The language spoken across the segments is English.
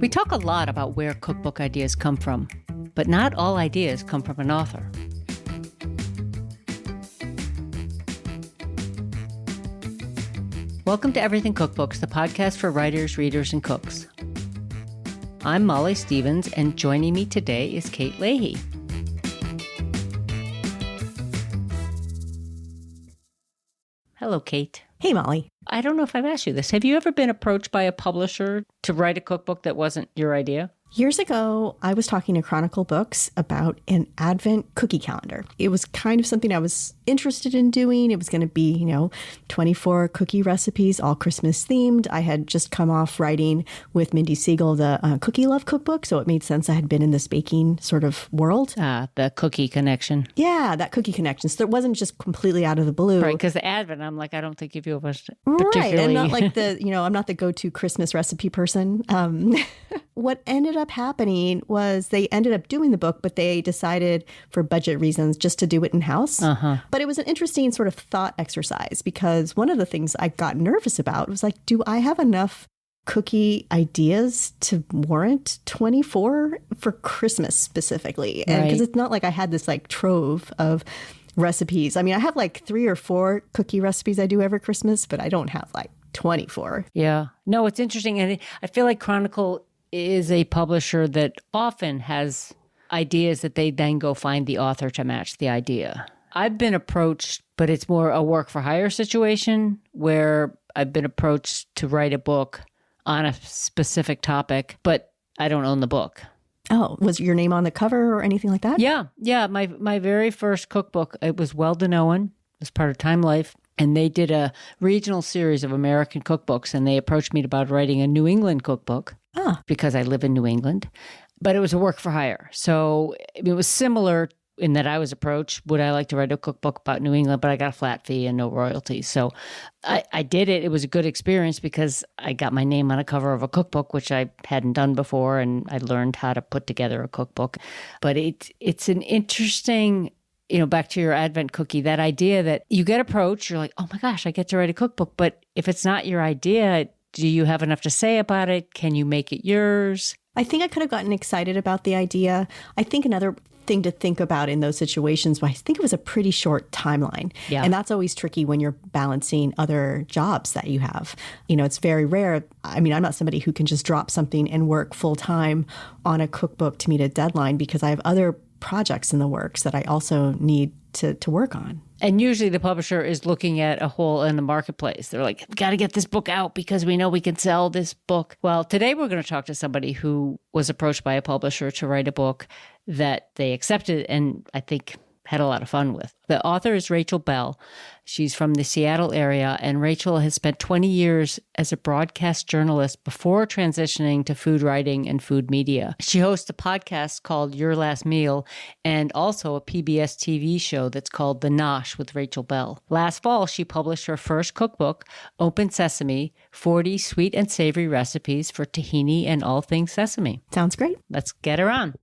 We talk a lot about where cookbook ideas come from, but not all ideas come from an author. Welcome to Everything Cookbooks, the podcast for writers, readers, and cooks. I'm Molly Stevens, and joining me today is Kate Leahy. Hello, Kate. Hey, Molly. I don't know if I've asked you this. Have you ever been approached by a publisher to write a cookbook that wasn't your idea? Years ago, I was talking to Chronicle Books about an Advent cookie calendar. It was kind of something I was interested in doing. It was going to be, 24 cookie recipes, all Christmas themed. I had just come off writing with Mindy Siegel the Cookie Love cookbook, so it made sense I had been in this baking sort of world. The cookie connection. Yeah, that cookie connection. So it wasn't just completely out of the blue. Right, because the Advent, I'm like, I don't think of you as particularly... Right, and not like I'm not the go-to Christmas recipe person. What ended up happening was they ended up doing the book, but they decided for budget reasons just to do it in-house. But it was an interesting sort of thought exercise because one of the things I got nervous about was like, do I have enough cookie ideas to warrant 24 for Christmas specifically? And because it's not like I had this like trove of recipes. I mean, I have like 3 or 4 cookie recipes I do every Christmas, but I don't have like 24. Yeah. No, it's interesting. And I feel like Chronicle is a publisher that often has ideas that they then go find the author to match the idea. I've been approached, but it's more a work for hire situation where I've been approached to write a book on a specific topic, but I don't own the book. Oh, was your name on the cover or anything like that? Yeah. My very first cookbook, it was Weldon Owen. It was part of Time Life. And they did a regional series of American cookbooks, and they approached me about writing a New England cookbook because I live in New England. But it was a work for hire. So it was similar in that I was approached, would I like to write a cookbook about New England, but I got a flat fee and no royalties. So I did it. It was a good experience because I got my name on a cover of a cookbook, which I hadn't done before, and I learned how to put together a cookbook. But it's an interesting... back to your Advent cookie, that idea that you get approached, you're like, oh my gosh, I get to write a cookbook. But if it's not your idea, do you have enough to say about it? Can you make it yours? I think I could have gotten excited about the idea. I think another thing to think about in those situations, I think it was a pretty short timeline. Yeah. And that's always tricky when you're balancing other jobs that you have. It's very rare. I mean, I'm not somebody who can just drop something and work full time on a cookbook to meet a deadline because I have other projects in the works that I also need to work on. And usually the publisher is looking at a hole in the marketplace. They're like, we've got to get this book out because we know we can sell this book. Well, today we're going to talk to somebody who was approached by a publisher to write a book that they accepted and I think had a lot of fun with. The author is Rachel Belle. She's from the Seattle area, and Rachel has spent 20 years as a broadcast journalist before transitioning to food writing and food media. She hosts a podcast called Your Last Meal and also a PBS TV show that's called The Nosh with Rachel Belle. Last fall, she published her first cookbook, Open Sesame, 40 sweet and savory recipes for tahini and all things sesame. Sounds great. Let's get her on.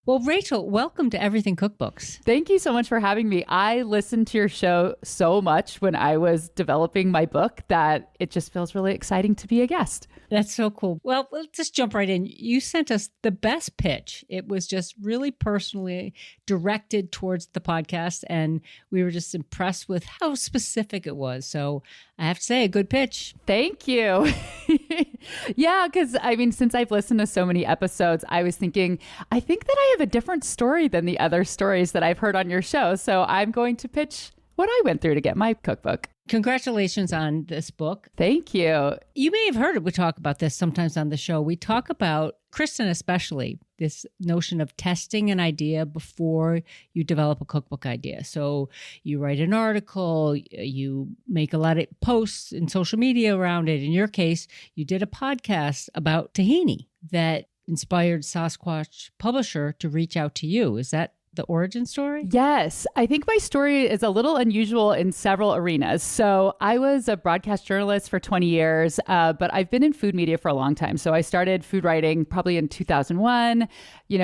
Well, Rachel, welcome to Everything Cookbooks. Thank you so much for having me. I listened to your show so much when I was developing my book that it just feels really exciting to be a guest. That's so cool. Well, let's just jump right in. You sent us the best pitch. It was just really personally directed towards the podcast, and we were just impressed with how specific it was. So I have to say, a good pitch. Thank you. Yeah, because since I've listened to so many episodes, I was thinking, I think that I have a different story than the other stories that I've heard on your show. So I'm going to pitch what I went through to get my cookbook. Congratulations on this book. Thank you. You may have heard it. We talk about this sometimes on the show. We talk about, Kristen especially, this notion of testing an idea before you develop a cookbook idea. So you write an article, you make a lot of posts in social media around it. In your case, you did a podcast about tahini that inspired Sasquatch Publisher to reach out to you. Is that the origin story? Yes. I think my story is a little unusual in several arenas. So I was a broadcast journalist for 20 years, but I've been in food media for a long time. So I started food writing probably in 2001,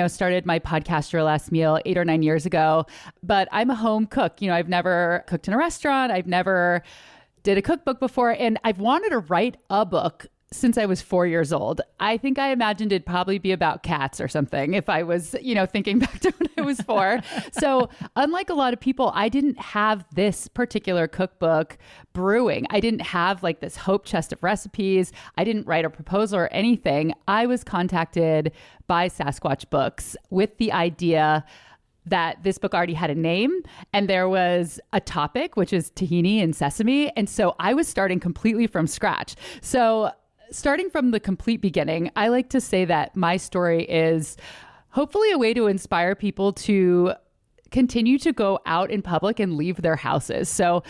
started my podcast, Your Last Meal, 8 or 9 years ago. But I'm a home cook. I've never cooked in a restaurant. I've never did a cookbook before, and I've wanted to write a book since I was 4 years old. I think I imagined it'd probably be about cats or something if I was, thinking back to when I was 4. So unlike a lot of people, I didn't have this particular cookbook brewing. I didn't have like this hope chest of recipes. I didn't write a proposal or anything. I was contacted by Sasquatch Books with the idea that this book already had a name and there was a topic, which is tahini and sesame. And so I was starting completely from scratch. So starting from the complete beginning, I like to say that my story is hopefully a way to inspire people to continue to go out in public and leave their houses. So,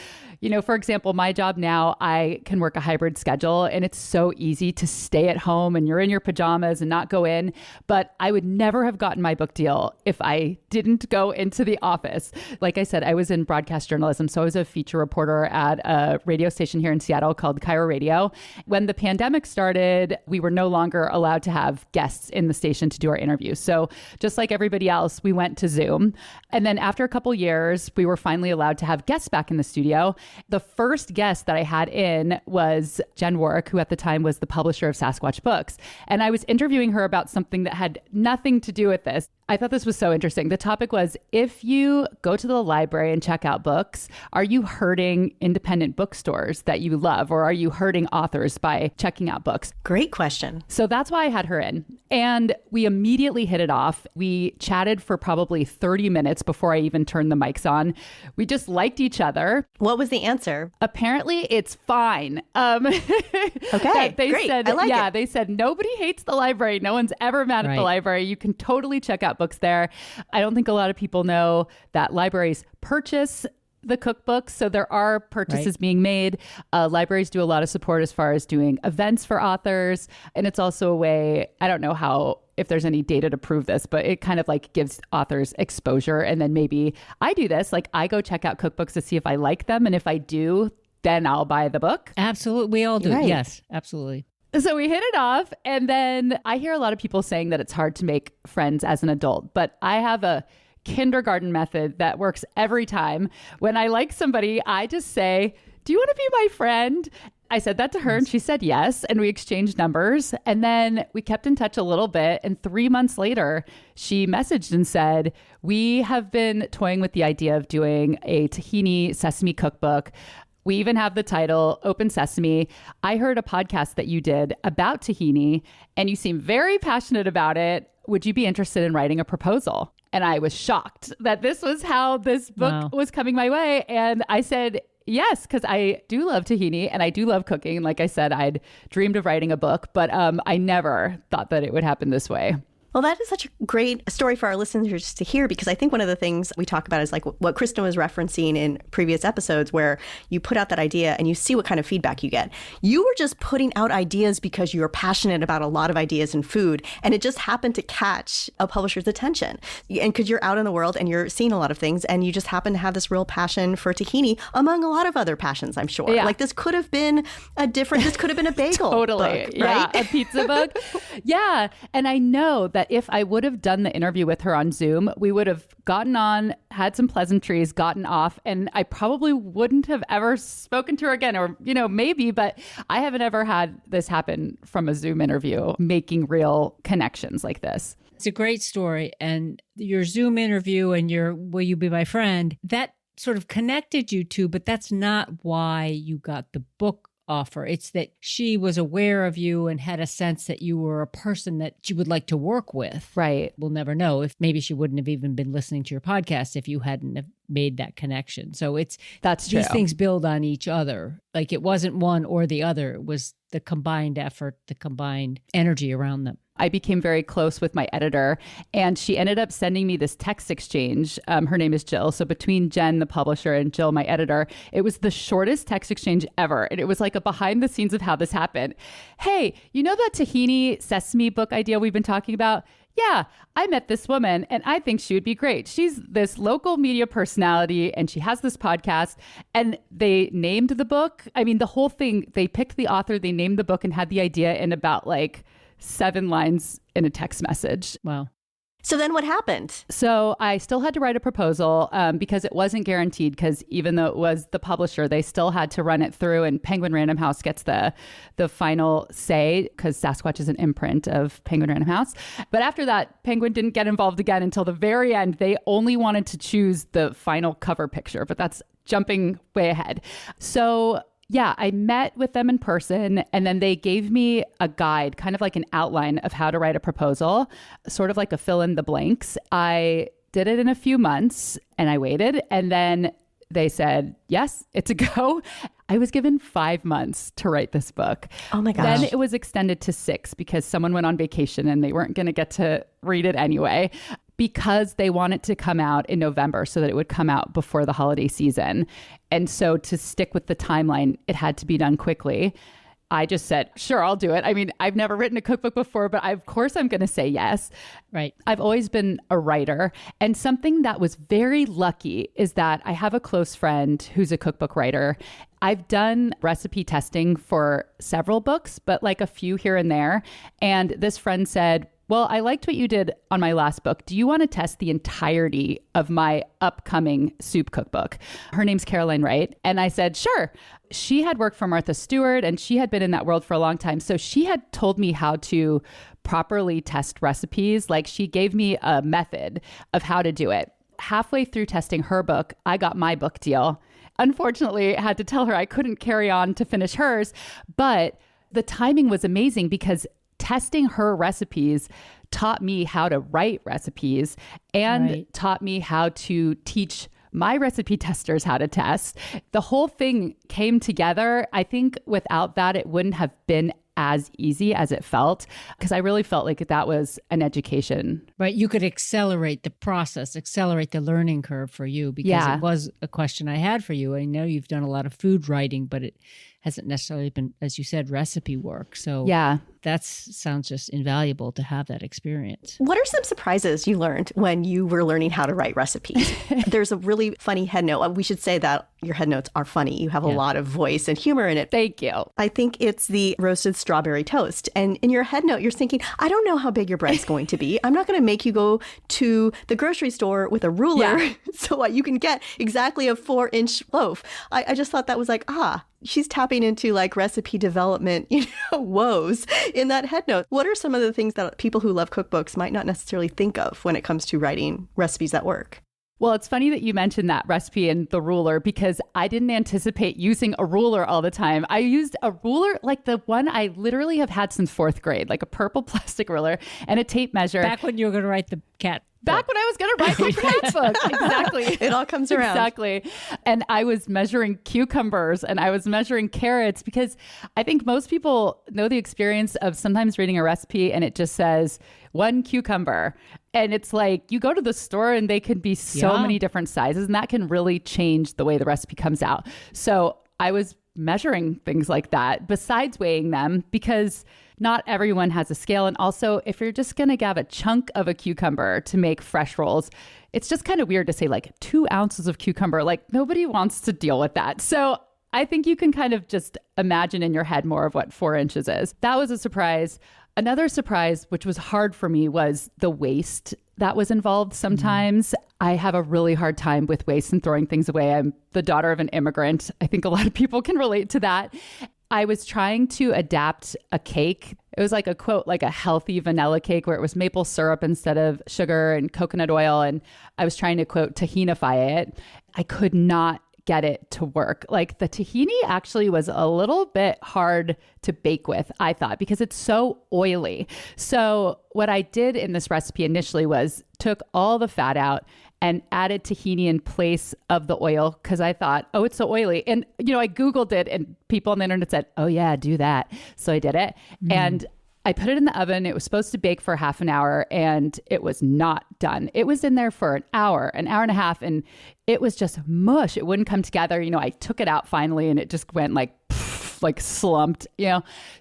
for example, my job now, I can work a hybrid schedule and it's so easy to stay at home and you're in your pajamas and not go in. But I would never have gotten my book deal if I didn't go into the office. Like I said, I was in broadcast journalism. So I was a feature reporter at a radio station here in Seattle called Cairo Radio. When the pandemic started, we were no longer allowed to have guests in the station to do our interviews. So just like everybody else, we went to Zoom. And then after a couple years, we were finally allowed to have guests back in the studio. The first guest that I had in was Jen Warwick, who at the time was the publisher of Sasquatch Books. And I was interviewing her about something that had nothing to do with this. I thought this was so interesting. The topic was, if you go to the library and check out books, are you hurting independent bookstores that you love, or are you hurting authors by checking out books? Great question. So that's why I had her in. And we immediately hit it off. We chatted for probably 30 minutes before I even turned the mics on. We just liked each other. What was the answer? Apparently, it's fine. Okay, they great. Said, I like it. They said nobody hates the library. No one's ever mad at the library. You can totally check out books there. I don't think a lot of people know that libraries purchase the cookbooks. So there are purchases being made. Libraries do a lot of support as far as doing events for authors. And it's also a way, I don't know if there's any data to prove this, but it kind of like gives authors exposure. And then maybe I do this, like I go check out cookbooks to see if I like them. And if I do, then I'll buy the book. Absolutely. We all do. Right. Yes, absolutely. So we hit it off. And then I hear a lot of people saying that it's hard to make friends as an adult, but I have a kindergarten method that works every time. When I like somebody, I just say, do you want to be my friend? I said that to her and she said yes. And we exchanged numbers. And then we kept in touch a little bit. And 3 months later, she messaged and said, we have been toying with the idea of doing a tahini sesame cookbook. We even have the title, Open Sesame. I heard a podcast that you did about tahini and you seem very passionate about it. Would you be interested in writing a proposal? And I was shocked that this was how this book was coming my way. And I said, yes, because I do love tahini and I do love cooking. Like I said, I'd dreamed of writing a book, but I never thought that it would happen this way. Well, that is such a great story for our listeners to hear, because I think one of the things we talk about is like what Kristen was referencing in previous episodes, where you put out that idea and you see what kind of feedback you get. You were just putting out ideas because you're passionate about a lot of ideas in food, and it just happened to catch a publisher's attention. And because you're out in the world and you're seeing a lot of things, and you just happen to have this real passion for tahini, among a lot of other passions, I'm sure. Yeah. Like this could have been this could have been a bagel Totally. book, Yeah, right? a pizza book. Yeah. And I know that if I would have done the interview with her on Zoom, we would have gotten on, had some pleasantries, gotten off, and I probably wouldn't have ever spoken to her again, or, maybe, but I haven't ever had this happen from a Zoom interview, making real connections like this. It's a great story. And your Zoom interview and your Will You Be My Friend, that sort of connected you two, but that's not why you got the book offer. It's that she was aware of you and had a sense that you were a person that she would like to work with. Right. We'll never know. If maybe she wouldn't have even been listening to your podcast if you hadn't have made that connection. So that's true. These things build on each other. Like it wasn't one or the other. It was the combined effort, the combined energy around them. I became very close with my editor, and she ended up sending me this text exchange. Her name is Jill. So between Jen, the publisher, and Jill, my editor, it was the shortest text exchange ever. And it was like a behind the scenes of how this happened. Hey, you know that tahini sesame book idea we've been talking about? Yeah, I met this woman and I think she would be great. She's this local media personality and she has this podcast, and they named the book. I mean, the whole thing, they picked the author, they named the book, and had the idea in about like 7 lines in a text message. Wow. So then what happened? So I still had to write a proposal because it wasn't guaranteed, because even though it was the publisher, they still had to run it through, and Penguin Random House gets the final say because Sasquatch is an imprint of Penguin Random House. But after that, Penguin didn't get involved again until the very end. They only wanted to choose the final cover picture, but that's jumping way ahead. So yeah, I met with them in person, and then they gave me a guide, kind of like an outline of how to write a proposal, sort of like a fill in the blanks. I did it in a few months and I waited, and then they said, yes, it's a go. I was given 5 months to write this book. Oh my gosh. Then it was extended to 6 because someone went on vacation and they weren't going to get to read it anyway, because they want it to come out in November so that it would come out before the holiday season. And so to stick with the timeline, it had to be done quickly. I just said, sure, I'll do it. I mean, I've never written a cookbook before, but of course I'm going to say yes. Right. I've always been a writer. And something that was very lucky is that I have a close friend who's a cookbook writer. I've done recipe testing for several books, but like a few here and there. And this friend said, well, I liked what you did on my last book. Do you want to test the entirety of my upcoming soup cookbook? Her name's Caroline Wright. And I said, sure. She had worked for Martha Stewart and she had been in that world for a long time. So she had told me how to properly test recipes. Like, she gave me a method of how to do it. Halfway through testing her book, I got my book deal. Unfortunately, I had to tell her I couldn't carry on to finish hers, but the timing was amazing because testing her recipes taught me how to write recipes and taught me how to teach my recipe testers how to test. The whole thing came together. I think without that, it wouldn't have been as easy as it felt, because I really felt like that was an education. Right. You could accelerate the process, accelerate the learning curve for you, because it was a question I had for you. I know you've done a lot of food writing, but it hasn't necessarily been, as you said, recipe work. So that sounds just invaluable to have that experience. What are some surprises you learned when you were learning how to write recipes? There's a really funny head note. We should say that your head notes are funny. You have a lot of voice and humor in it. Thank you. I think it's the roasted strawberry toast. And in your head note, you're thinking, I don't know how big your bread's going to be. I'm not going to make you go to the grocery store with a ruler so you can get exactly a 4-inch loaf. I just thought that was like, she's tapping into like recipe development, woes in that head note. What are some of the things that people who love cookbooks might not necessarily think of when it comes to writing recipes that work? Well, it's funny that you mentioned that recipe and the ruler, because I didn't anticipate using a ruler all the time. I used a ruler like the one I literally have had since 4th grade, like a purple plastic ruler and a tape measure. Back when you were going to write the cat. Back when I was going to write my cat book. Exactly. It all comes around. Exactly. And I was measuring cucumbers and I was measuring carrots, because I think most people know the experience of sometimes reading a recipe and it just says 1 cucumber. And it's like, you go to the store and they can be so many different sizes, and that can really change the way the recipe comes out. So I was measuring things like that besides weighing them, because not everyone has a scale. And also, if you're just going to have a chunk of a cucumber to make fresh rolls, it's just kind of weird to say like 2 ounces of cucumber. Like, nobody wants to deal with that. So I think you can kind of just imagine in your head more of what 4 inches is. That was a surprise. Another surprise, which was hard for me, was the waste that was involved sometimes. I have a really hard time with waste and throwing things away. I'm the daughter of an immigrant. I think a lot of people can relate to that. I was trying to adapt a cake. It was like a quote, like a healthy vanilla cake where it was maple syrup instead of sugar and coconut oil. And I was trying to quote tahinify it. I could not get it to work. Like, the tahini actually was a little bit hard to bake with, I thought, because it's so oily. So what I did in this recipe initially was took all the fat out and added tahini in place of the oil, because I thought, oh, it's so oily. And, I Googled it and people on the internet said, oh yeah, do that. So I did it. And I put it in the oven. It was supposed to bake for half an hour and it was not done. It was in there for an hour and a half, and it was just mush. It wouldn't come together. I took it out finally and it just went like slumped,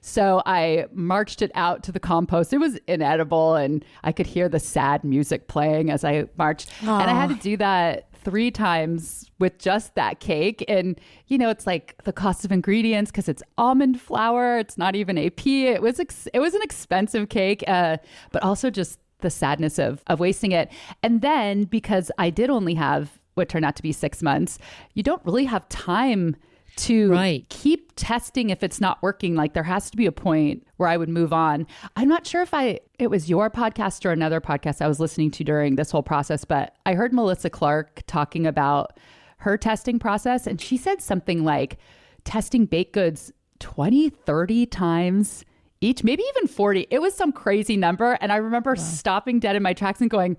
So I marched it out to the compost. It was inedible and I could hear the sad music playing as I marched. Aww. And I had to do that 3 times with just that cake. And, it's like the cost of ingredients, because it's almond flour. It's not even AP. It was an expensive cake, but also just the sadness of wasting it. And then because I did only have what turned out to be 6 months, you don't really have time to keep testing if it's not working. Like there has to be a point where I would move on. I'm not sure if it was your podcast or another podcast I was listening to during this whole process, but I heard Melissa Clark talking about her testing process. And she said something like testing baked goods 20, 30 times each, maybe even 40. It was some crazy number. And I remember stopping dead in my tracks and going,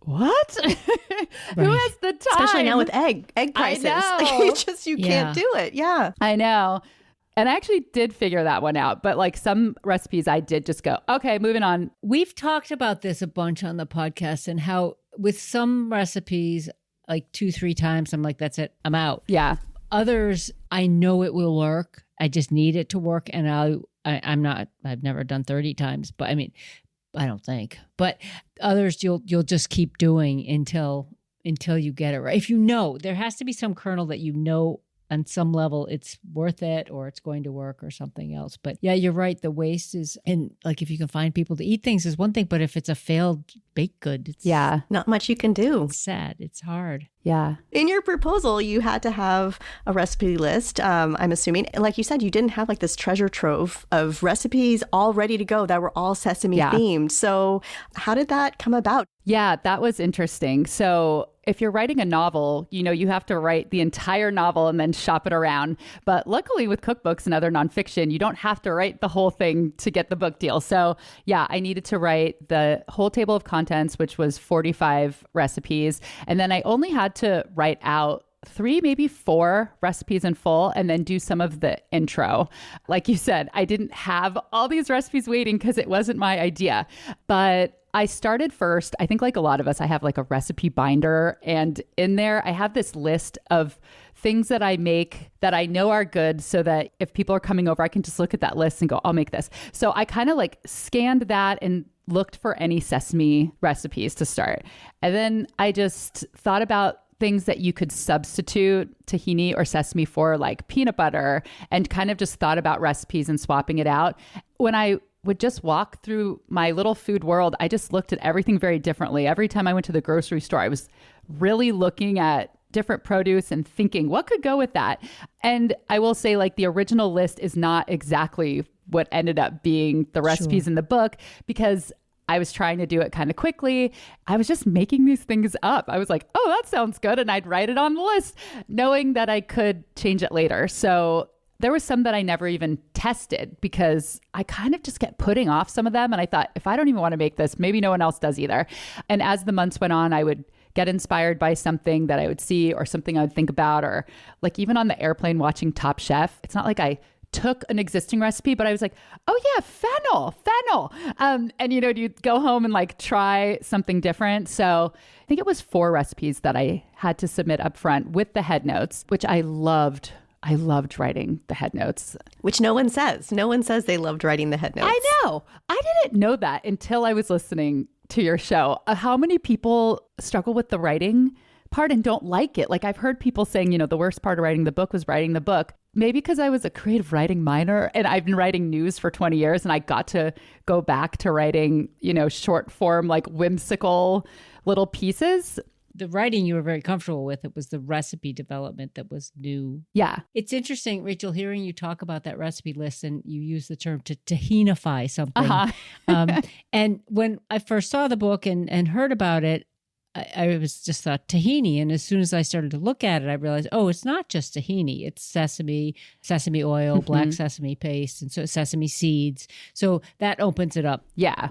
what? Who has the time? Especially now with egg prices. I know. You can't do it. Yeah. I know. And I actually did figure that one out. But like some recipes, I did just go, okay, moving on. We've talked about this a bunch on the podcast and how with some recipes, like 2-3 times, I'm like, that's it, I'm out. Yeah. Others, I know it will work. I just need it to work. And I've never done 30 times, but I mean, I don't think. But others you'll just keep doing until you get it right. If you know, there has to be some kernel that you know on some level it's worth it or it's going to work or something else. But yeah, you're right. The waste is, and like if you can find people to eat things is one thing, but if it's a failed baked good, it's not much you can do. It's sad. It's hard. Yeah. In your proposal, you had to have a recipe list. I'm assuming, like you said, you didn't have like this treasure trove of recipes all ready to go that were all sesame themed. So how did that come about? Yeah, that was interesting. So if you're writing a novel, you have to write the entire novel and then shop it around. But luckily with cookbooks and other nonfiction, you don't have to write the whole thing to get the book deal. So yeah, I needed to write the whole table of contents, which was 45 recipes. And then I only had to write out 3, maybe 4 recipes in full and then do some of the intro. Like you said, I didn't have all these recipes waiting because it wasn't my idea. But I started first, I think like a lot of us, I have like a recipe binder. And in there, I have this list of things that I make that I know are good so that if people are coming over, I can just look at that list and go, I'll make this. So I kind of like scanned that and looked for any sesame recipes to start. And then I just thought about things that you could substitute tahini or sesame for, like peanut butter, and kind of just thought about recipes and swapping it out. When I would just walk through my little food world, I just looked at everything very differently. Every time I went to the grocery store, I was really looking at different produce and thinking, what could go with that? And I will say, like, the original list is not exactly what ended up being the recipes in the book, because I was trying to do it kind of quickly. I was just making these things up. I was like, oh, that sounds good. And I'd write it on the list, knowing that I could change it later. So there was some that I never even tested because I kind of just kept putting off some of them. And I thought, if I don't even want to make this, maybe no one else does either. And as the months went on, I would get inspired by something that I would see or something I would think about, or like even on the airplane watching Top Chef. It's not like I took an existing recipe, but I was like, oh yeah, fennel. And you'd go home and like try something different. So I think it was 4 recipes that I had to submit up front with the head notes, which I loved. I loved writing the head notes. Which no one says. No one says they loved writing the head notes. I know. I didn't know that until I was listening to your show. How many people struggle with the writing part and don't like it? Like I've heard people saying, the worst part of writing the book was writing the book. Maybe because I was a creative writing minor and I've been writing news for 20 years and I got to go back to writing, short form, like whimsical little pieces. The writing you were very comfortable with. It was the recipe development that was new. Yeah. It's interesting, Rachel, hearing you talk about that recipe list, and you use the term to tahinify something. Uh-huh. And when I first saw the book and heard about it, I was just thought tahini. And as soon as I started to look at it, I realized, oh, it's not just tahini. It's sesame oil, black sesame paste, and so sesame seeds. So that opens it up. Yeah.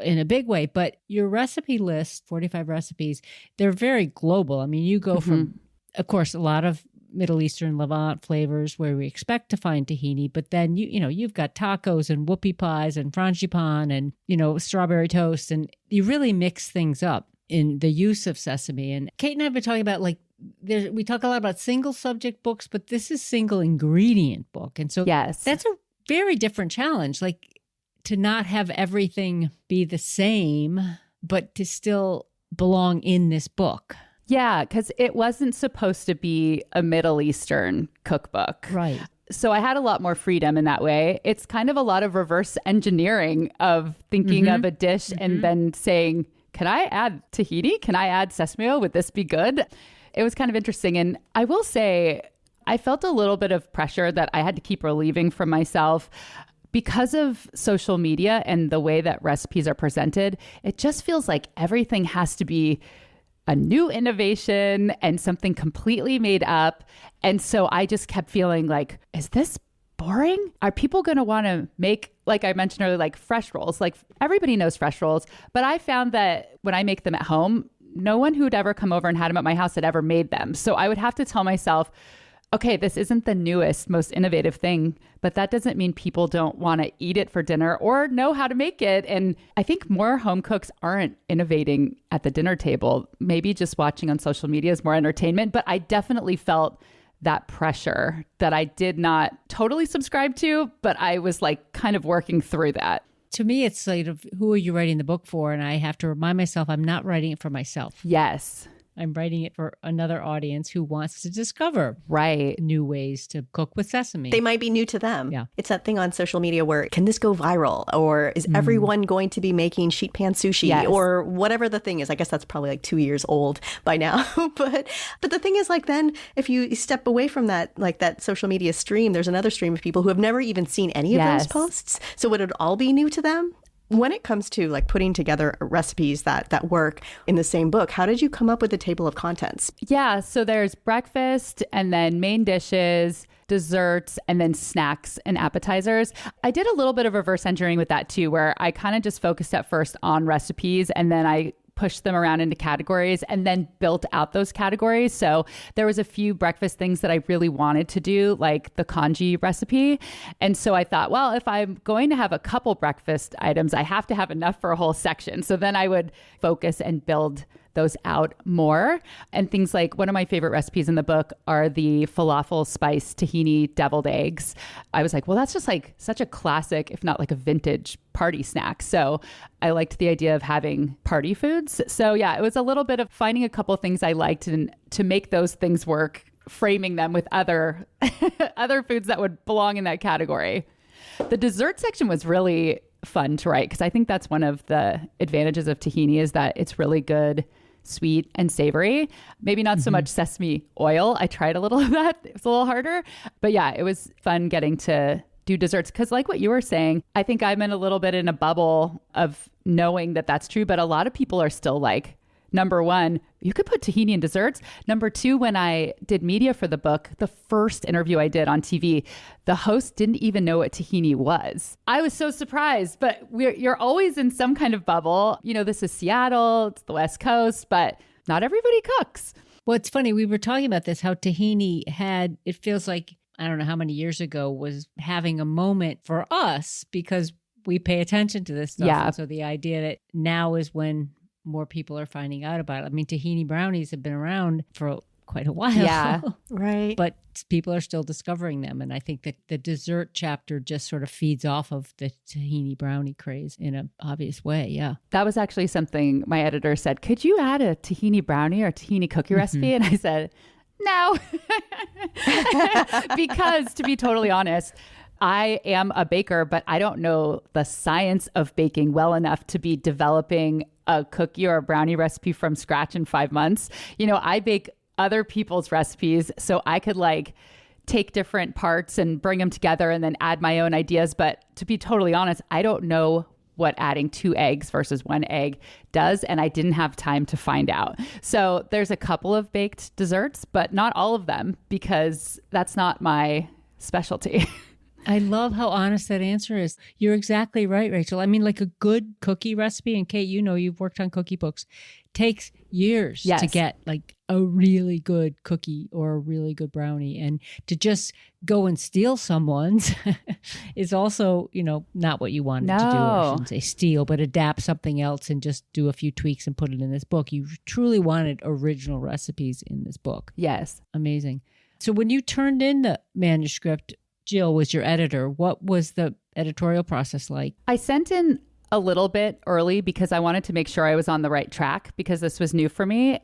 In a big way. But your recipe list, 45 recipes, they're very global. I mean, you go from, of course, a lot of Middle Eastern Levant flavors where we expect to find tahini, but then you've got tacos and whoopie pies and frangipan and strawberry toast, and you really mix things up in the use of sesame. And Kate and I have been talking about, like, we talk a lot about single subject books, but this is single ingredient book, and so that's a very different challenge. Like, to not have everything be the same, but to still belong in this book. Yeah, because it wasn't supposed to be a Middle Eastern cookbook. Right. So I had a lot more freedom in that way. It's kind of a lot of reverse engineering of thinking of a dish and then saying, can I add tahini? Can I add sesame oil? Would this be good? It was kind of interesting. And I will say, I felt a little bit of pressure that I had to keep relieving from myself. Because of social media and the way that recipes are presented, it just feels like everything has to be a new innovation and something completely made up. And so I just kept feeling like, is this boring? Are people going to want to make, like I mentioned earlier, like fresh rolls? Like everybody knows fresh rolls, but I found that when I make them at home, no one who'd ever come over and had them at my house had ever made them. So I would have to tell myself, okay, this isn't the newest, most innovative thing, but that doesn't mean people don't want to eat it for dinner or know how to make it. And I think more home cooks aren't innovating at the dinner table. Maybe just watching on social media is more entertainment, but I definitely felt that pressure that I did not totally subscribe to, but I was like kind of working through that. To me, it's like, who are you writing the book for? And I have to remind myself, I'm not writing it for myself. Yes. I'm writing it for another audience who wants to discover new ways to cook with sesame. They might be new to them. Yeah. It's that thing on social media where, can this go viral? Or is everyone going to be making sheet pan sushi? Yes. Or whatever the thing is. I guess that's probably like 2 years old by now. But the thing is, like, then if you step away from that, like that social media stream, there's another stream of people who have never even seen any of those posts. So would it all be new to them? When it comes to like putting together recipes that work in the same book, how did you come up with the table of contents? Yeah, so there's breakfast and then main dishes, desserts, and then snacks and appetizers. I did a little bit of reverse engineering with that too, where I kind of just focused at first on recipes and then I pushed them around into categories and then built out those categories. So there was a few breakfast things that I really wanted to do, like the congee recipe. And so I thought, well, if I'm going to have a couple breakfast items, I have to have enough for a whole section. So then I would focus and build those out more. And things like one of my favorite recipes in the book are the falafel spice tahini deviled eggs. I was like, well, that's just like such a classic, if not like a vintage party snack. So I liked the idea of having party foods. So yeah, it was a little bit of finding a couple of things I liked and to make those things work, framing them with other other foods that would belong in that category. The dessert section was really fun to write because I think that's one of the advantages of tahini is that it's really good, sweet and savory. Maybe not so much sesame oil. I tried a little of that. It was a little harder. But yeah, it was fun getting to do desserts because like what you were saying, I think I'm in a little bit in a bubble of knowing that that's true. But a lot of people are still like, number one, you could put tahini in desserts. Number two, when I did media for the book, the first interview I did on TV, the host didn't even know what tahini was. I was so surprised, but you're always in some kind of bubble. You know, this is Seattle, it's the West Coast, but not everybody cooks. Well, it's funny. We were talking about this, how tahini had, it feels like, I don't know how many years ago, was having a moment for us because we pay attention to this stuff. Yeah. And so the idea that now is when more people are finding out about it. I mean, tahini brownies have been around for quite a while. Yeah, right. But people are still discovering them. And I think that the dessert chapter just sort of feeds off of the tahini brownie craze in an obvious way. Yeah. That was actually something my editor said, could you add a tahini brownie or tahini cookie recipe? And I said, no, because to be totally honest, I am a baker, but I don't know the science of baking well enough to be developing a cookie or a brownie recipe from scratch in 5 months. You know, I bake other people's recipes so I could like take different parts and bring them together and then add my own ideas. But to be totally honest, I don't know what adding 2 eggs versus 1 egg does. And I didn't have time to find out. So there's a couple of baked desserts, but not all of them because that's not my specialty. I love how honest that answer is. You're exactly right, Rachel. I mean, like a good cookie recipe, and Kate, you know, you've worked on cookie books, takes years to get like a really good cookie or a really good brownie. And to just go and steal someone's is also, you know, not what you wanted to do. I shouldn't say steal, but adapt something else and just do a few tweaks and put it in this book. You truly wanted original recipes in this book. Yes. Amazing. So when you turned in the manuscript, Jill was your editor. What was the editorial process like? I sent in a little bit early because I wanted to make sure I was on the right track because this was new for me.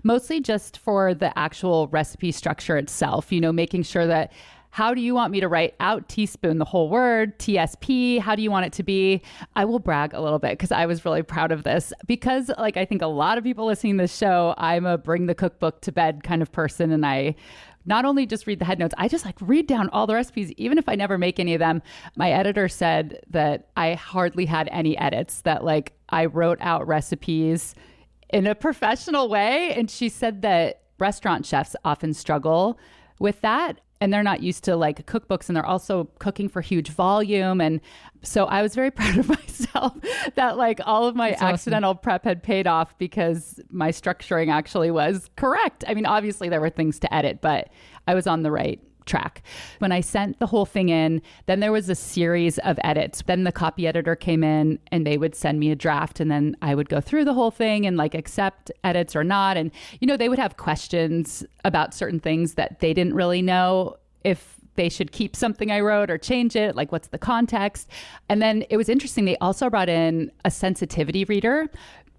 Mostly just for the actual recipe structure itself, you know, making sure that how do you want me to write out teaspoon, the whole word, TSP? How do you want it to be? I will brag a little bit because I was really proud of this because like I think a lot of people listening to this show, I'm a bring the cookbook to bed kind of person. And I not only just read the head notes, I just like read down all the recipes, even if I never make any of them. My editor said that I hardly had any edits, that like I wrote out recipes in a professional way. And she said that restaurant chefs often struggle with that. And they're not used to like cookbooks, and they're also cooking for huge volume. And so I was very proud of myself that like all of my accidental prep had paid off because my structuring actually was correct. I mean, obviously there were things to edit, but I was on the right track. When I sent the whole thing in, then there was a series of edits. Then the copy editor came in and they would send me a draft, and then I would go through the whole thing and like accept edits or not. And, you know, they would have questions about certain things that they didn't really know if they should keep something I wrote or change it, like what's the context. And then it was interesting. They also brought in a sensitivity reader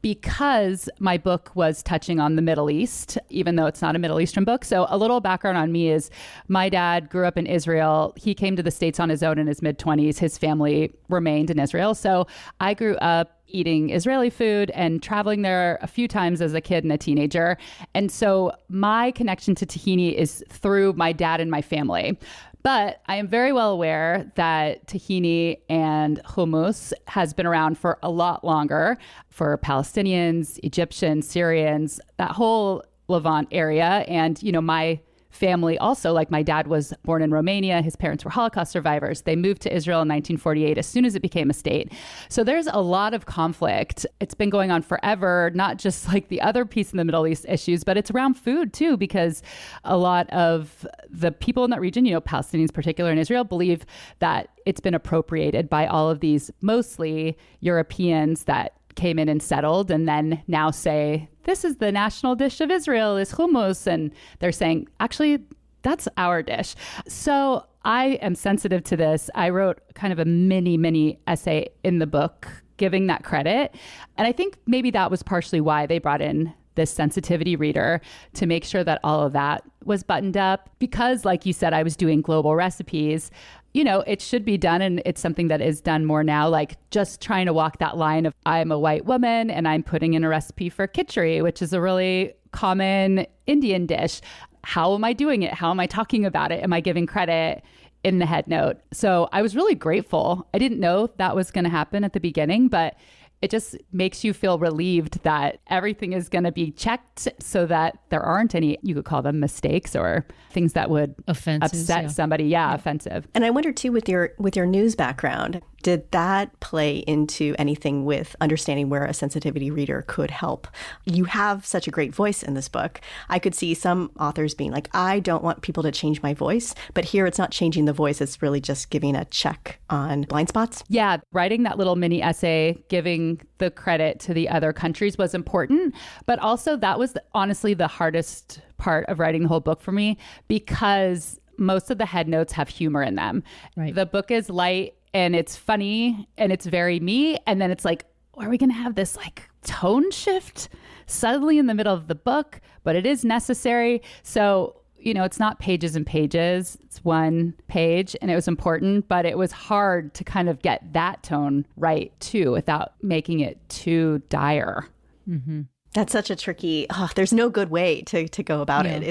because my book was touching on the Middle East, even though it's not a Middle Eastern book. So a little background on me is my dad grew up in Israel. He came to the States on his own in his mid-20s. His family remained in Israel. So I grew up eating Israeli food and traveling there a few times as a kid and a teenager. And so my connection to tahini is through my dad and my family. But I am very well aware that tahini and hummus has been around for a lot longer for Palestinians, Egyptians, Syrians, that whole Levant area. And, you know, my family also, like my dad was born in Romania. His parents were Holocaust survivors. They moved to Israel in 1948 as soon as it became a state. So there's a lot of conflict. It's been going on forever, not just like the other piece in the Middle East issues, but it's around food too, because a lot of the people in that region, you know, Palestinians particular in Israel, believe that it's been appropriated by all of these mostly Europeans that came in and settled and then now say, this is the national dish of Israel is hummus. And they're saying, actually, that's our dish. So I am sensitive to this. I wrote kind of a mini essay in the book giving that credit. And I think maybe that was partially why they brought in this sensitivity reader to make sure that all of that was buttoned up. Because like you said, I was doing global recipes. You know, it should be done, and it's something that is done more now, like just trying to walk that line of I'm a white woman and I'm putting in a recipe for khichdi, which is a really common Indian dish. How am I doing it? How am I talking about it? Am I giving credit in the head note? So I was really grateful. I didn't know that was going to happen at the beginning, but it just makes you feel relieved that everything is going to be checked so that there aren't any, you could call them mistakes or things that would upset somebody. Yeah, offensive. And I wonder too, with your news background, did that play into anything with understanding where a sensitivity reader could help? You have such a great voice in this book. I could see some authors being like, I don't want people to change my voice, but here it's not changing the voice. It's really just giving a check on blind spots. Yeah, writing that little mini essay, giving the credit to the other countries was important. But also that was honestly the hardest part of writing the whole book for me, because most of the head notes have humor in them. Right. The book is light and it's funny and it's very me. And then it's like, are we going to have this like tone shift suddenly in the middle of the book? But it is necessary. So, you know, it's not pages and pages. It's one page, and it was important, but it was hard to kind of get that tone right too without making it too dire. Mm-hmm. That's such a tricky, there's no good way to go about it.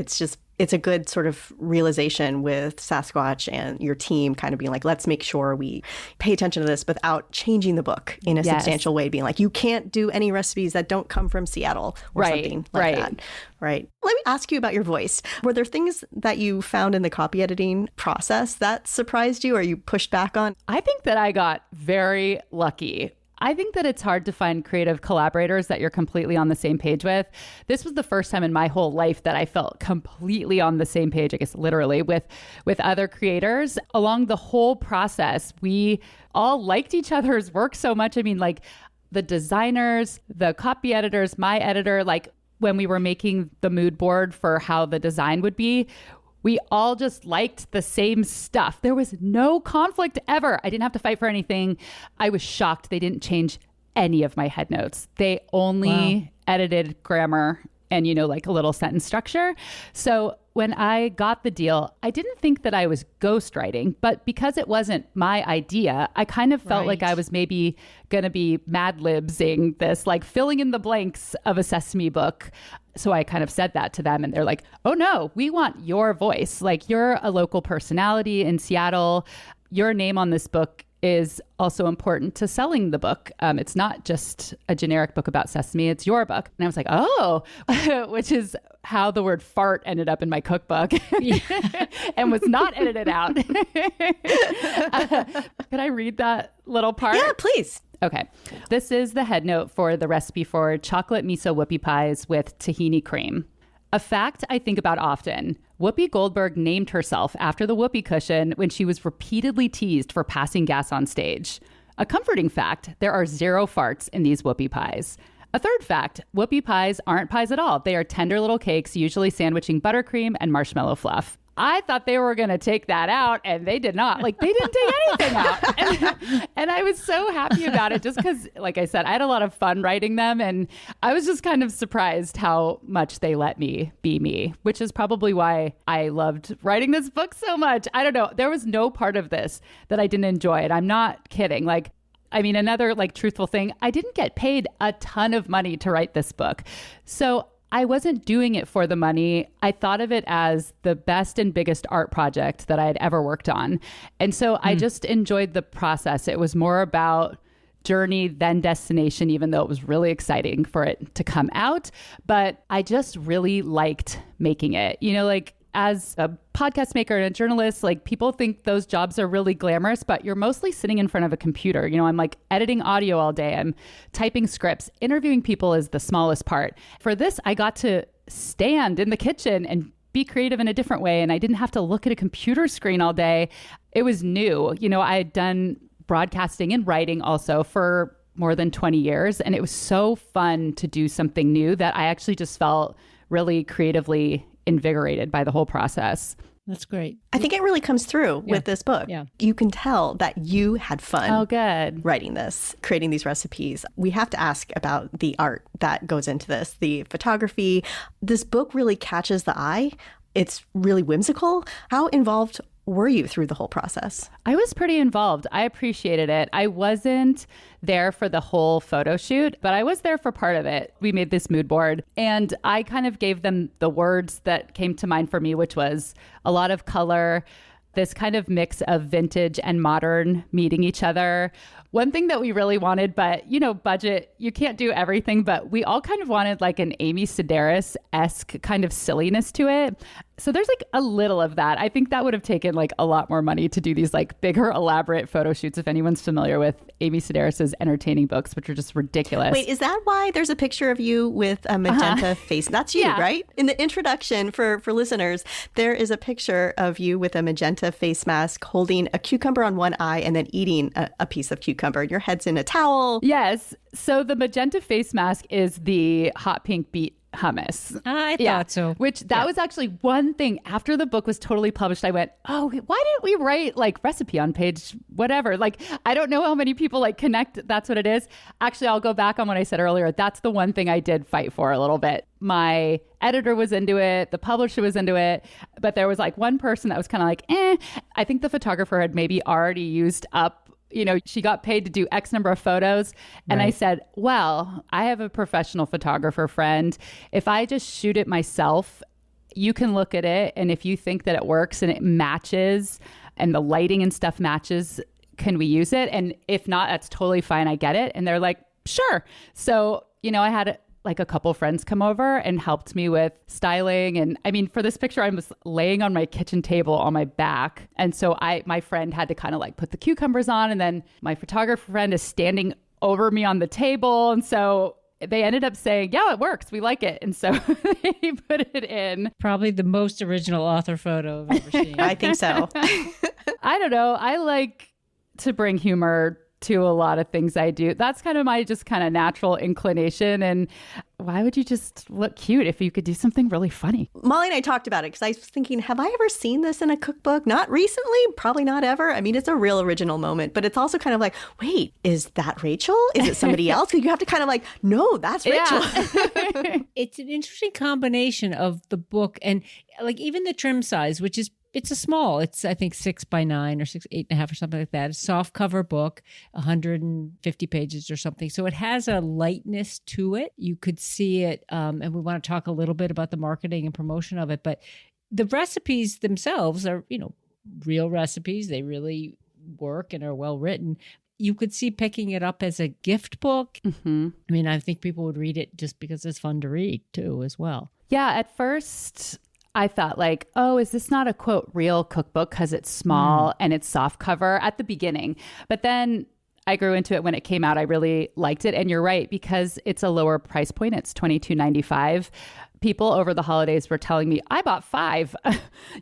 It's a good sort of realization with Sasquatch and your team kind of being like, let's make sure we pay attention to this without changing the book in a substantial way, being like, you can't do any recipes that don't come from Seattle or something like that. Right. Let me ask you about your voice. Were there things that you found in the copy editing process that surprised you or you pushed back on? I think that I got very lucky. I think that it's hard to find creative collaborators that you're completely on the same page with. This was the first time in my whole life that I felt completely on the same page, I guess literally, with other creators. Along the whole process, we all liked each other's work so much. I mean, like the designers, the copy editors, my editor, like when we were making the mood board for how the design would be, we all just liked the same stuff. There was no conflict ever. I didn't have to fight for anything. I was shocked they didn't change any of my head notes. They only edited grammar and, like a little sentence structure. So when I got the deal, I didn't think that I was ghostwriting, but because it wasn't my idea, I kind of felt like I was maybe going to be Mad-Libsing this, like filling in the blanks of a Sesame book. So I kind of said that to them and they're like, oh no, we want your voice. Like, you're a local personality in Seattle. Your name on this book is also important to selling the book. It's not just a generic book about Sesame, it's your book. And I was like, oh, which is how the word fart ended up in my cookbook and was not edited out. Could I read that little part? Yeah, please. Okay. This is the head note for the recipe for chocolate miso whoopie pies with tahini cream. A fact I think about often. Whoopi Goldberg named herself after the whoopee cushion when she was repeatedly teased for passing gas on stage. A comforting fact, there are 0 farts in these whoopie pies. A third fact, whoopie pies aren't pies at all. They are tender little cakes, usually sandwiching buttercream and marshmallow fluff. I thought they were going to take that out, and they did not. Like, they didn't take anything out. And I was so happy about it just because, like I said, I had a lot of fun writing them, and I was just kind of surprised how much they let me be me, which is probably why I loved writing this book so much. I don't know. There was no part of this that I didn't enjoy, and I'm not kidding. Another truthful thing, I didn't get paid a ton of money to write this book. So I wasn't doing it for the money. I thought of it as the best and biggest art project that I had ever worked on. And so I just enjoyed the process. It was more about journey than destination, even though it was really exciting for it to come out. But I just really liked making it. As a podcast maker and a journalist, people think those jobs are really glamorous, but you're mostly sitting in front of a computer. I'm editing audio all day. I'm typing scripts. Interviewing people is the smallest part. For this, I got to stand in the kitchen and be creative in a different way. And I didn't have to look at a computer screen all day. It was new. I had done broadcasting and writing also for more than 20 years. And it was so fun to do something new that I actually just felt really creatively invigorated by the whole process. That's great. I think it really comes through with this book. Yeah. You can tell that you had fun. Oh, good. Writing this, creating these recipes. We have to ask about the art that goes into this, the photography. This book really catches the eye. It's really whimsical. How involved were you through the whole process? I was pretty involved. I appreciated it. I wasn't there for the whole photo shoot, but I was there for part of it. We made this mood board and I kind of gave them the words that came to mind for me, which was a lot of color, this kind of mix of vintage and modern meeting each other. One thing that we really wanted, but budget, you can't do everything, but we all kind of wanted an Amy Sedaris-esque kind of silliness to it. So there's a little of that. I think that would have taken a lot more money to do these bigger, elaborate photo shoots. If anyone's familiar with Amy Sedaris's entertaining books, which are just ridiculous. Wait, is that why there's a picture of you with a magenta face? That's you, right? In the introduction for listeners, there is a picture of you with a magenta face mask holding a cucumber on one eye and then eating a piece of cucumber. Your head's in a towel. Yes. So the magenta face mask is the hot pink beet hummus. I thought so. Which that was actually one thing after the book was totally published. I went, oh, why didn't we write recipe on page whatever? I don't know how many people connect. That's what it is. Actually, I'll go back on what I said earlier. That's the one thing I did fight for a little bit. My editor was into it. The publisher was into it. But there was one person that was kind of I think the photographer had maybe already used up, she got paid to do X number of photos. And right. I said, well, I have a professional photographer friend. If I just shoot it myself, you can look at it. And if you think that it works and it matches and the lighting and stuff matches, can we use it? And if not, that's totally fine. I get it. And they're like, sure. So, I had a couple friends come over and helped me with styling. And for this picture, I was laying on my kitchen table on my back. And so my friend had to kind of put the cucumbers on. And then my photographer friend is standing over me on the table. And so they ended up saying, yeah, it works. We like it. And so they put it in. Probably the most original author photo I've ever seen. I think so. I don't know. I like to bring humor to a lot of things I do. That's kind of my just kind of natural inclination. And why would you just look cute if you could do something really funny? Molly and I talked about it because I was thinking, have I ever seen this in a cookbook? Not recently, probably not ever. I mean, it's a real original moment, but it's also kind of like, wait, is that Rachel? Is it somebody else? Because you have to kind of like, no, that's Rachel. Yeah. It's an interesting combination of the book and like even the trim size, which is it's a small, it's I think 6x9 or 8.5 or something like that. A soft cover book, 150 pages or something. So it has a lightness to it. You could see it, and we want to talk a little bit about the marketing and promotion of it. But the recipes themselves are, real recipes. They really work and are well written. You could see picking it up as a gift book. Mm-hmm. I mean, I think people would read it just because it's fun to read too, as well. Yeah, at first I thought like, oh, is this not a quote real cookbook because it's small and it's soft cover at the beginning? But then I grew into it when it came out. I really liked it. And you're right, because it's a lower price point. It's $22.95. People over the holidays were telling me, I bought 5.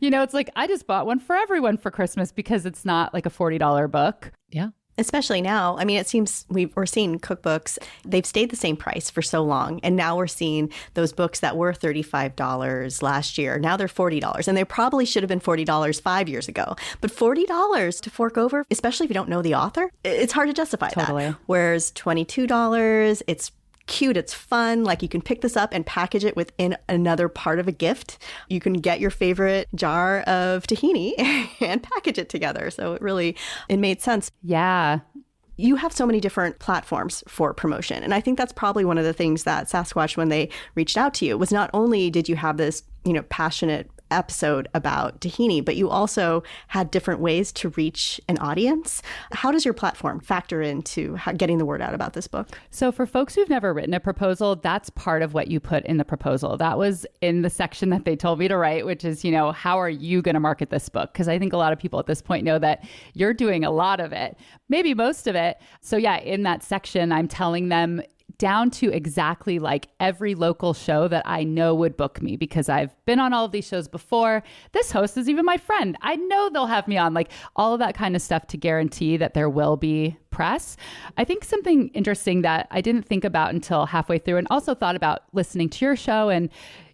It's like, I just bought one for everyone for Christmas because it's not like a $40 book. Yeah. Especially now. I mean, it seems we're seeing cookbooks, they've stayed the same price for so long. And now we're seeing those books that were $35 last year. Now they're $40. And they probably should have been $40 5 years ago. But $40 to fork over, especially if you don't know the author, it's hard to justify that. Whereas $22, it's cute, it's fun. Like you can pick this up and package it within another part of a gift. You can get your favorite jar of tahini and package it together. So it made sense. Yeah. You have so many different platforms for promotion. And I think that's probably one of the things that Sasquatch, when they reached out to you, was not only did you have this, passionate episode about tahini, but you also had different ways to reach an audience. How does your platform factor into getting the word out about this book? So for folks who've never written a proposal, that's part of what you put in the proposal. That was in the section that they told me to write, which is, how are you going to market this book? Because I think a lot of people at this point know that you're doing a lot of it, maybe most of it. So yeah, in that section, I'm telling them down to exactly like every local show that I know would book me, because I've been on all of these shows before. This host is even my friend. I know they'll have me on, like all of that kind of stuff to guarantee that there will be press. I think something interesting that I didn't think about until halfway through, and also thought about listening to your show and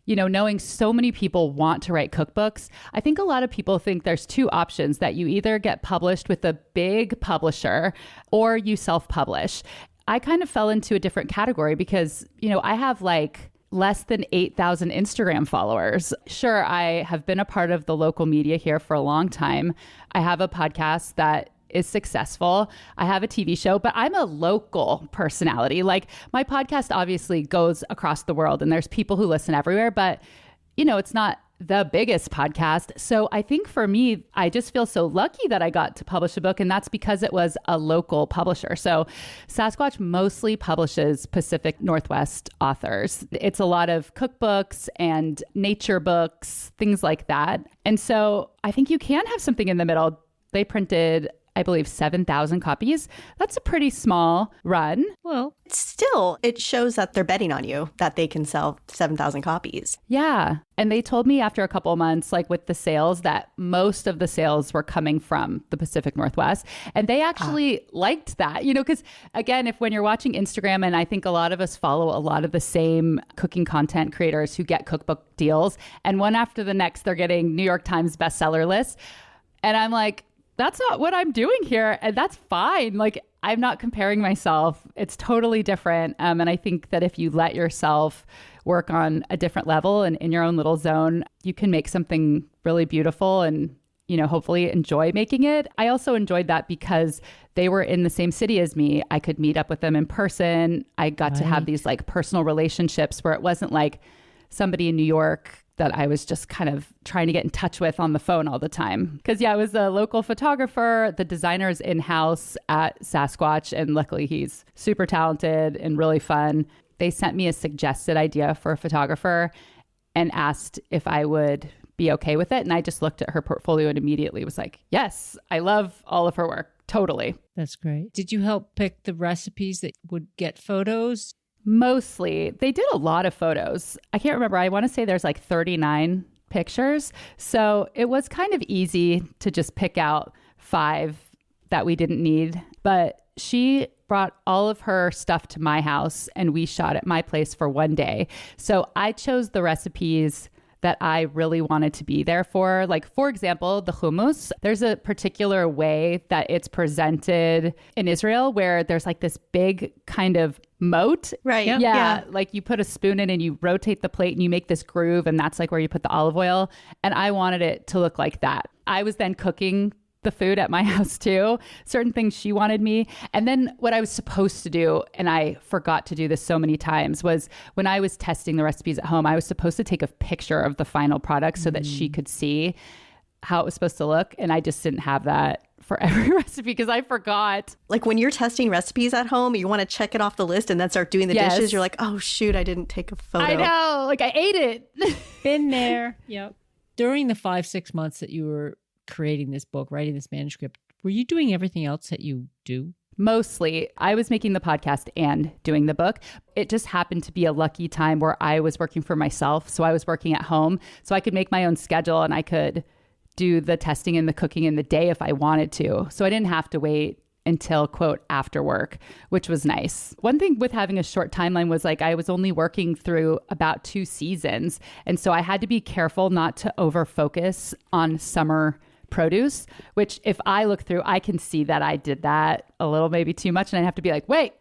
knowing so many people want to write cookbooks. I think a lot of people think there's 2 options, that you either get published with a big publisher or you self-publish. I kind of fell into a different category because, I have like less than 8,000 Instagram followers. Sure, I have been a part of the local media here for a long time. I have a podcast that is successful. I have a TV show, but I'm a local personality. Like my podcast obviously goes across the world and there's people who listen everywhere, but it's not the biggest podcast. So I think for me, I just feel so lucky that I got to publish a book, and that's because it was a local publisher. So Sasquatch mostly publishes Pacific Northwest authors. It's a lot of cookbooks and nature books, things like that. And so I think you can have something in the middle. They printed, I believe, 7,000 copies. That's a pretty small run. Well, still, it shows that they're betting on you, that they can sell 7,000 copies. Yeah. And they told me after a couple of months, like with the sales, that most of the sales were coming from the Pacific Northwest. And they actually liked that, because again, when you're watching Instagram, and I think a lot of us follow a lot of the same cooking content creators who get cookbook deals, and one after the next, they're getting New York Times bestseller lists. And I'm like, that's not what I'm doing here. And that's fine. Like, I'm not comparing myself. It's totally different. And I think that if you let yourself work on a different level and in your own little zone, you can make something really beautiful and, hopefully enjoy making it. I also enjoyed that because they were in the same city as me. I could meet up with them in person. I got to have these like personal relationships where it wasn't like somebody in New York that I was just kind of trying to get in touch with on the phone all the time. Because I was a local photographer. The designer's in-house at Sasquatch, and luckily he's super talented and really fun. They sent me a suggested idea for a photographer and asked if I would be okay with it. And I just looked at her portfolio and immediately was like, yes, I love all of her work. Totally. That's great. Did you help pick the recipes that would get photos? Mostly. They did a lot of photos. I can't remember. I want to say there's like 39 pictures. So it was kind of easy to just pick out 5 that we didn't need. But she brought all of her stuff to my house and we shot at my place for one day. So I chose the recipes that I really wanted to be there for. Like, for example, the hummus, there's a particular way that it's presented in Israel where there's like this big kind of moat. Right. Yeah. Like you put a spoon in and you rotate the plate and you make this groove, and that's like where you put the olive oil. And I wanted it to look like that. I was then cooking the food at my house too, certain things she wanted me. And then what I was supposed to do, and I forgot to do this so many times, was when I was testing the recipes at home, I was supposed to take a picture of the final product so that she could see how it was supposed to look. And I just didn't have that for every recipe because I forgot. Like when you're testing recipes at home, you want to check it off the list and then start doing the dishes. You're like, oh, shoot, I didn't take a photo. I know. Like I ate it. Been there. Yep. During the 5-6 months that you were creating this book, writing this manuscript, were you doing everything else that you do? Mostly. I was making the podcast and doing the book. It just happened to be a lucky time where I was working for myself. So I was working at home. So I could make my own schedule and I could do the testing and the cooking in the day if I wanted to. So I didn't have to wait until, quote, after work, which was nice. One thing with having a short timeline was like I was only working through about 2 seasons. And so I had to be careful not to over focus on summer produce, which if I look through, I can see that I did that a little maybe too much. And I have to be like, wait,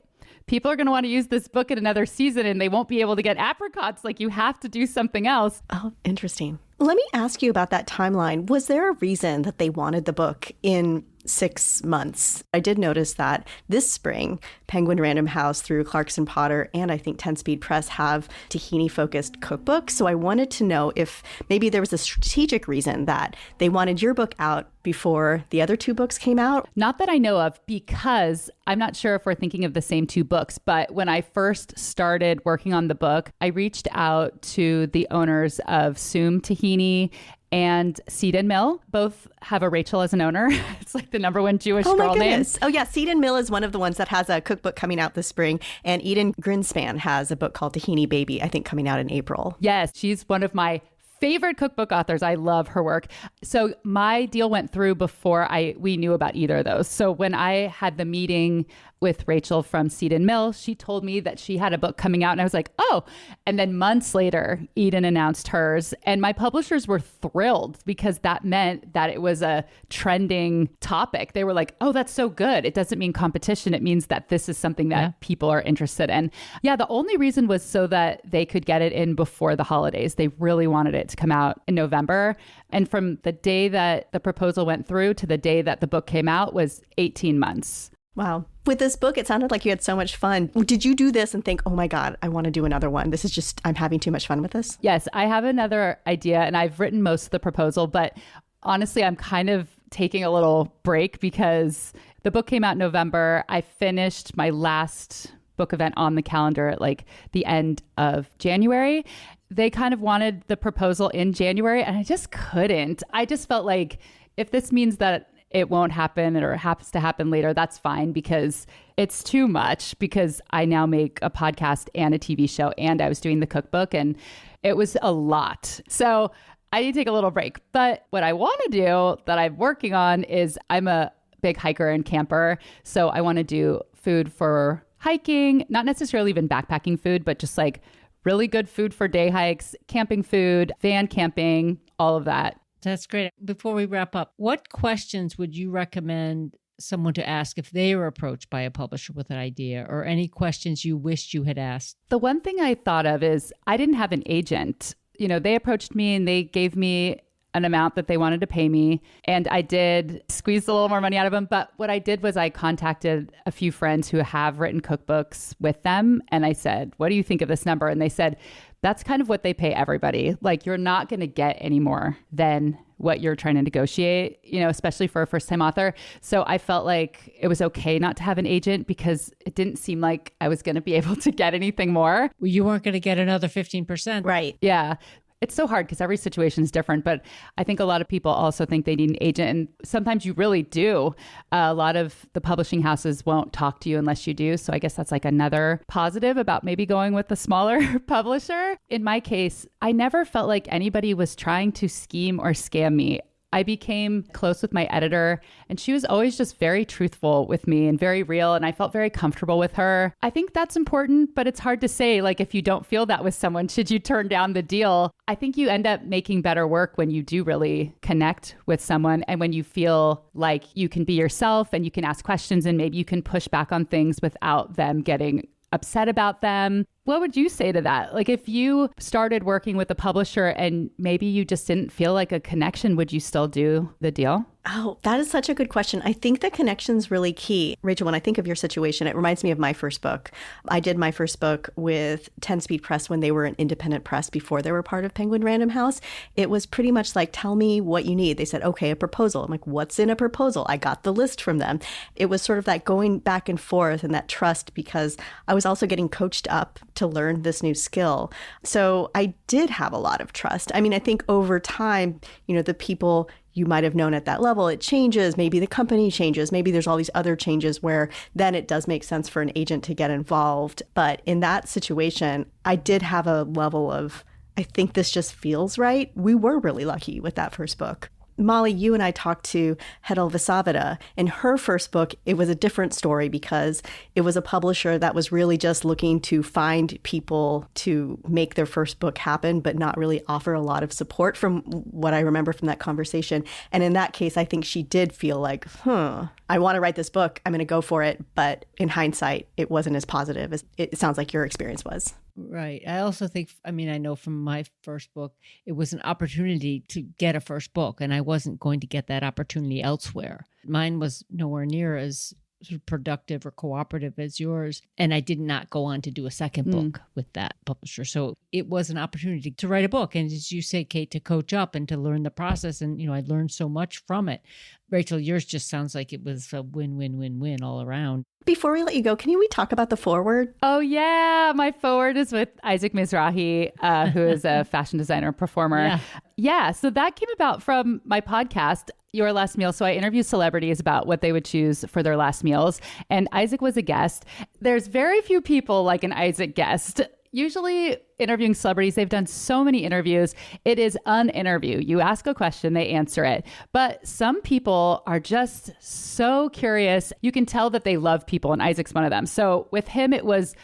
people are going to want to use this book in another season and they won't be able to get apricots. Like you have to do something else. Oh, interesting. Let me ask you about that timeline. Was there a reason that they wanted the book in 6 months? I did notice that this spring, Penguin Random House through Clarkson Potter and I think 10 Speed Press have tahini-focused cookbooks. So I wanted to know if maybe there was a strategic reason that they wanted your book out before the other 2 books came out. Not that I know of, because I'm not sure if we're thinking of the same 2 books, but when I first started working on the book, I reached out to the owners of Soom Tahini and Seed and Mill. Both have a Rachel as an owner. It's like the number one Jewish girl name. Oh yeah, Seed and Mill is one of the ones that has a cookbook coming out this spring. And Eden Grinspan has a book called Tahini Baby, I think coming out in April. Yes, she's one of my favorite cookbook authors. I love her work. So my deal went through before we knew about either of those. So when I had the meeting with Rachel from Seed and Mill, she told me that she had a book coming out and I was like, oh. And then months later, Eden announced hers and my publishers were thrilled because that meant that it was a trending topic. They were like, oh, that's so good. It doesn't mean competition. It means that this is something that people are interested in. Yeah, the only reason was so that they could get it in before the holidays. They really wanted it to come out in November. And from the day that the proposal went through to the day that the book came out was 18 months. Wow. With this book, it sounded like you had so much fun. Did you do this and think, oh my God, I want to do another one? This is just, I'm having too much fun with this? Yes, I have another idea and I've written most of the proposal, but honestly, I'm kind of taking a little break because the book came out in November. I finished my last book event on the calendar at like the end of January. They kind of wanted the proposal in January and I just couldn't. I just felt like if this means that it won't happen or it happens to happen later, that's fine because it's too much because I now make a podcast and a TV show and I was doing the cookbook and it was a lot. So I need to take a little break. But what I want to do that I'm working on is I'm a big hiker and camper. So I want to do food for hiking, not necessarily even backpacking food, but just like really good food for day hikes, camping food, van camping, all of that. That's great. Before we wrap up, what questions would you recommend someone to ask if they were approached by a publisher with an idea, or any questions you wished you had asked? The one thing I thought of is I didn't have an agent. You know, they approached me and they gave me an amount that they wanted to pay me. And I did squeeze a little more money out of them. But what I did was I contacted a few friends who have written cookbooks with them. And I said, what do you think of this number? And they said, that's kind of what they pay everybody. Like, you're not going to get any more than what you're trying to negotiate, you know, especially for a first-time author. So I felt like it was okay not to have an agent because it didn't seem like I was going to be able to get anything more. Well, you weren't going to get another 15%. Right. Yeah. It's so hard because every situation is different, but I think a lot of people also think they need an agent. And sometimes you really do. A lot of the publishing houses won't talk to you unless you do. So I guess that's like another positive about maybe going with a smaller publisher. In my case, I never felt like anybody was trying to scheme or scam me. I became close with my editor, and she was always just very truthful with me and very real, and I felt very comfortable with her. I think that's important, but it's hard to say, like, if you don't feel that with someone, should you turn down the deal? I think you end up making better work when you do really connect with someone and when you feel like you can be yourself and you can ask questions and maybe you can push back on things without them getting upset about them. What would you say to that? Like, if you started working with a publisher and maybe you just didn't feel like a connection, would you still do the deal? Oh, that is such a good question. I think the connection's really key. Rachel, when I think of your situation, it reminds me of my first book. I did my first book with 10 Speed Press when they were an independent press before they were part of Penguin Random House. It was pretty much like, tell me what you need. They said, okay, a proposal. I'm like, what's in a proposal? I got the list from them. It was sort of that going back and forth and that trust, because I was also getting coached up to learn this new skill. So I did have a lot of trust. I mean, I think over time, the people you might have known at that level, it changes. Maybe the company changes. Maybe there's all these other changes where then it does make sense for an agent to get involved. But in that situation, I did have a level of, I think this just feels right. We were really lucky with that first book. Molly, you and I talked to Hedel Visavada. In her first book, it was a different story because it was a publisher that was really just looking to find people to make their first book happen, but not really offer a lot of support from what I remember from that conversation. And in that case, I think she did feel like, I want to write this book. I'm going to go for it. But in hindsight, it wasn't as positive as it sounds like your experience was. Right. I also think, I know from my first book, it was an opportunity to get a first book, and I wasn't going to get that opportunity elsewhere. Mine was nowhere near as sort of productive or cooperative as yours. And I did not go on to do a second book with that publisher. So it was an opportunity to write a book. And as you say, Kate, to coach up and to learn the process. And, I learned so much from it. Rachel, yours just sounds like it was a win-win-win-win all around. Before we let you go, can we talk about the foreword? Oh, yeah. My foreword is with Isaac Mizrahi, who is a fashion designer and performer. Yeah. So that came about from my podcast, Your Last Meal. So I interviewed celebrities about what they would choose for their last meals. And Isaac was a guest. There's very few people like an Isaac guest. Usually interviewing celebrities, they've done so many interviews. It is an interview. You ask a question, they answer it. But some people are just so curious. You can tell that they love people, and Isaac's one of them. So with him, it was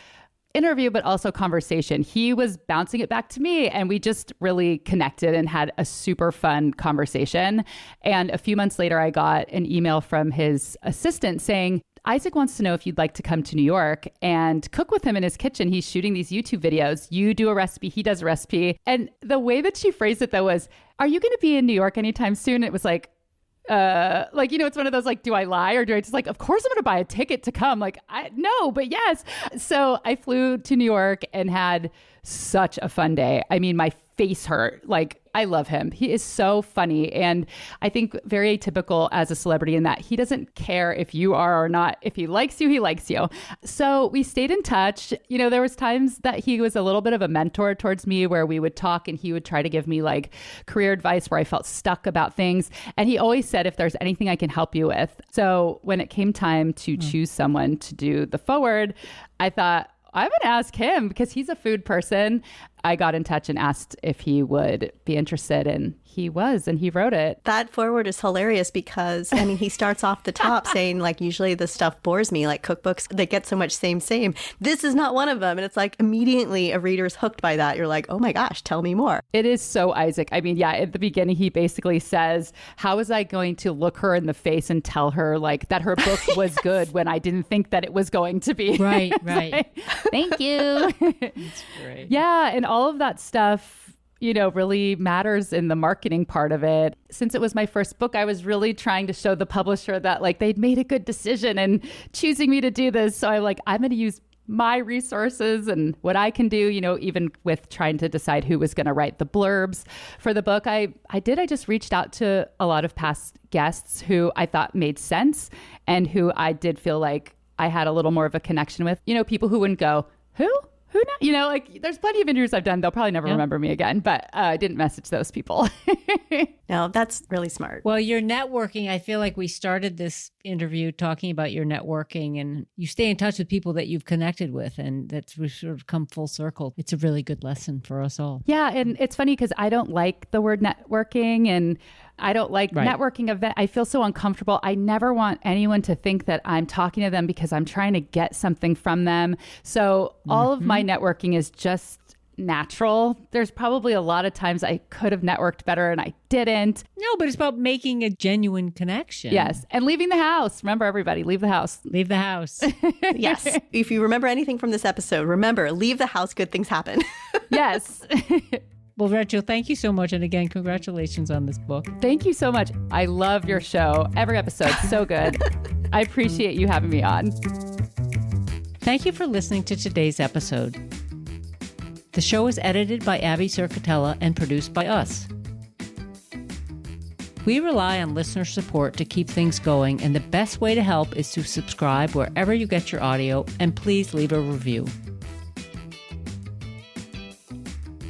interview, but also conversation. He was bouncing it back to me, and we just really connected and had a super fun conversation. And a few months later, I got an email from his assistant saying, Isaac wants to know if you'd like to come to New York and cook with him in his kitchen. He's shooting these YouTube videos. You do a recipe, he does a recipe. And the way that she phrased it, though, was, are you going to be in New York anytime soon? It was like, it's one of those, like, do I lie or do I just of course I'm going to buy a ticket to come? No, but yes. So I flew to New York and had such a fun day. I mean, my face hurt. I love him. He is so funny. And I think very atypical as a celebrity in that he doesn't care if you are or not. If he likes you, he likes you. So we stayed in touch. There was times that he was a little bit of a mentor towards me where we would talk and he would try to give me career advice where I felt stuck about things. And he always said, if there's anything I can help you with. So when it came time to choose someone to do the forward, I thought, I'm going to ask him because he's a food person. I got in touch and asked if he would be interested, and he was, and he wrote it. That foreword is hilarious because, he starts off the top saying, usually this stuff bores me, cookbooks, they get so much same. This is not one of them. And it's immediately a reader's hooked by that. You're like, oh my gosh, tell me more. It is so Isaac. At the beginning, he basically says, how was I going to look her in the face and tell her that her book was good when I didn't think that it was going to be? Right. Thank you. That's great. Yeah. And all of that stuff, really matters in the marketing part of it. Since it was my first book, I was really trying to show the publisher that they'd made a good decision in choosing me to do this. So I'm going to use my resources and what I can do, even with trying to decide who was going to write the blurbs for the book. I just reached out to a lot of past guests who I thought made sense and who I did feel like I had a little more of a connection with, people who wouldn't go, who now? There's plenty of interviews I've done. They'll probably never remember me again, but I didn't message those people. No, that's really smart. Well, your networking, I feel like we started this interview talking about your networking, and you stay in touch with people that you've connected with, and that's we've sort of come full circle. It's a really good lesson for us all. Yeah. And it's funny because I don't like the word networking, and I don't like networking events. I feel so uncomfortable. I never want anyone to think that I'm talking to them because I'm trying to get something from them. So all of my networking is just natural. There's probably a lot of times I could have networked better and I didn't. No, but it's about making a genuine connection. Yes. And leaving the house. Remember, everybody, leave the house. Leave the house. Yes. If you remember anything from this episode, remember, leave the house, good things happen. Yes. Well, Rachel, thank you so much. And again, congratulations on this book. Thank you so much. I love your show. Every episode, so good. I appreciate you having me on. Thank you for listening to today's episode. The show is edited by Abby Circatella and produced by us. We rely on listener support to keep things going, and the best way to help is to subscribe wherever you get your audio, and please leave a review.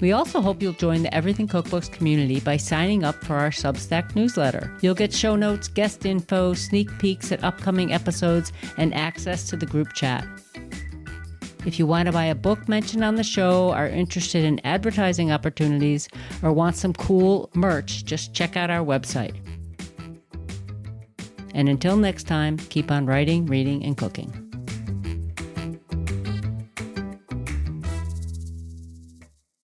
We also hope you'll join the Everything Cookbooks community by signing up for our Substack newsletter. You'll get show notes, guest info, sneak peeks at upcoming episodes, and access to the group chat. If you want to buy a book mentioned on the show, are interested in advertising opportunities, or want some cool merch, just check out our website. And until next time, keep on writing, reading, and cooking.